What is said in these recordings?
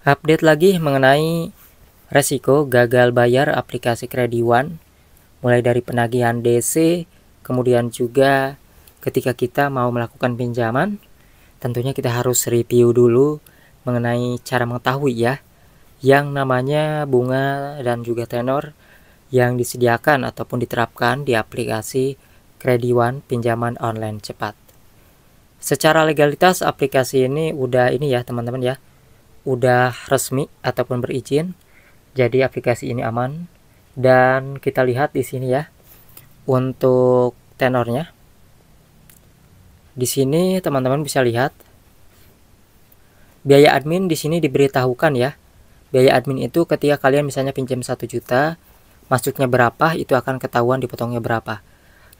Update lagi mengenai resiko gagal bayar aplikasi Krediwan, mulai dari penagihan DC, kemudian juga ketika kita mau melakukan pinjaman, tentunya kita harus review dulu mengenai cara mengetahui ya, yang namanya bunga dan juga tenor yang disediakan ataupun diterapkan di aplikasi Krediwan pinjaman online cepat. Secara legalitas aplikasi ini udah ya teman-teman ya, udah resmi ataupun berizin. Jadi aplikasi ini aman, dan kita lihat di sini ya untuk tenornya. Di sini teman-teman bisa lihat biaya admin di sini diberitahukan ya. Biaya admin itu ketika kalian misalnya pinjam 1 juta, masuknya berapa itu akan ketahuan dipotongnya berapa.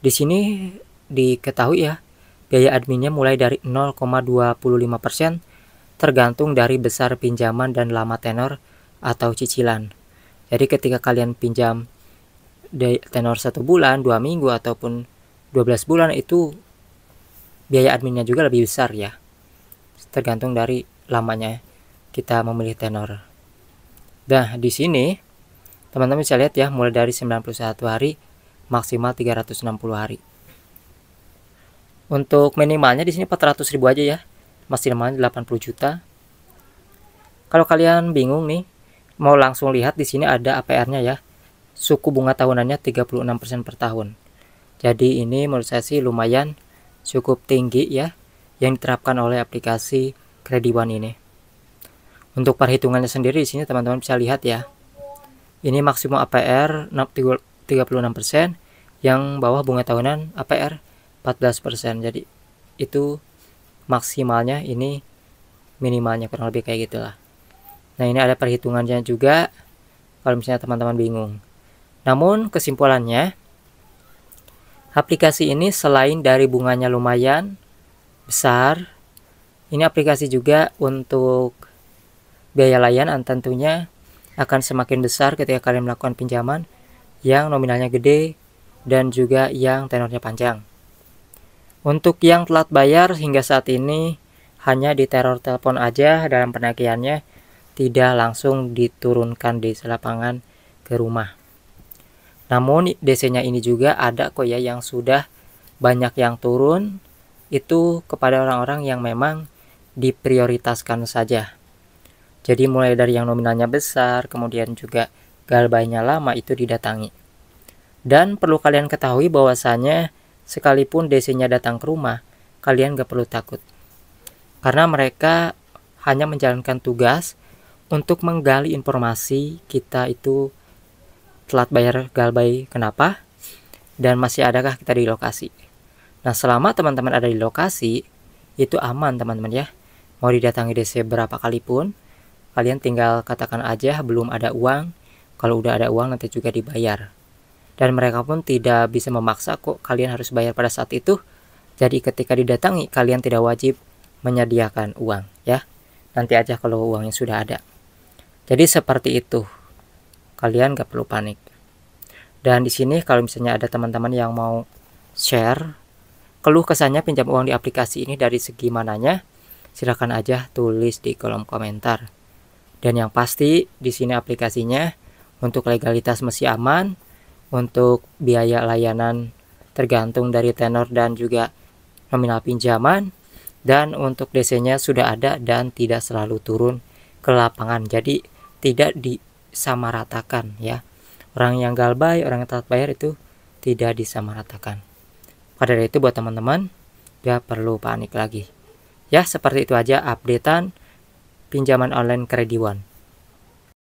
Di sini diketahui ya, biaya adminnya mulai dari 0,25% tergantung dari besar pinjaman dan lama tenor atau cicilan. Jadi ketika kalian pinjam tenor 1 bulan, 2 minggu ataupun 12 bulan, itu biaya adminnya juga lebih besar ya, tergantung dari lamanya kita memilih tenor. Nah, di sini teman-teman bisa lihat ya, mulai dari 91 hari maksimal 360 hari. Untuk minimalnya di sini 400.000 aja ya, maksimalnya 80 juta. Kalau kalian bingung nih, mau langsung lihat di sini ada APR-nya ya. Suku bunga tahunannya 36% per tahun. Jadi ini menurut saya sih lumayan cukup tinggi ya yang diterapkan oleh aplikasi Krediwan ini. Untuk perhitungannya sendiri di sini teman-teman bisa lihat ya. Ini maksimum APR 36%, yang bawah bunga tahunan APR 14%. Jadi itu maksimalnya, ini minimalnya, kurang lebih kayak gitulah. Nah, ini ada perhitungannya juga kalau misalnya teman-teman bingung. Namun kesimpulannya, aplikasi ini selain dari bunganya lumayan besar, ini aplikasi juga untuk biaya layanan tentunya akan semakin besar ketika kalian melakukan pinjaman yang nominalnya gede dan juga yang tenornya panjang. Untuk yang telat bayar hingga saat ini hanya di teror telepon aja dalam penagihannya, tidak langsung diturunkan di lapangan ke rumah. Namun DC-nya ini juga ada kok ya yang sudah banyak yang turun, itu kepada orang-orang yang memang diprioritaskan saja. Jadi mulai dari yang nominalnya besar, kemudian juga galbainya lama, itu didatangi. Dan perlu kalian ketahui bahwasanya sekalipun DC-nya datang ke rumah, kalian gak perlu takut. Karena mereka hanya menjalankan tugas untuk menggali informasi kita itu telat bayar galbay kenapa, dan masih adakah kita di lokasi. Nah, selama teman-teman ada di lokasi, itu aman teman-teman ya. Mau didatangi DC berapa kali pun, kalian tinggal katakan aja belum ada uang. Kalau udah ada uang nanti juga dibayar. Dan mereka pun tidak bisa memaksa kok kalian harus bayar pada saat itu. Jadi ketika didatangi, kalian tidak wajib menyediakan uang ya. Nanti aja kalau uangnya sudah ada. Jadi seperti itu. Kalian gak perlu panik. Dan di sini kalau misalnya ada teman-teman yang mau share keluh kesahnya pinjam uang di aplikasi ini dari segi mananya, silakan aja tulis di kolom komentar. Dan yang pasti di sini aplikasinya untuk legalitas masih aman, untuk biaya layanan tergantung dari tenor dan juga nominal pinjaman, dan untuk DC-nya sudah ada dan tidak selalu turun ke lapangan. Jadi tidak disamaratakan ya. Orang yang galbay, orang yang telat bayar itu tidak disamaratakan. Pada dari itu buat teman-teman gak perlu panik lagi. Ya, seperti itu aja updatean pinjaman online Krediwan.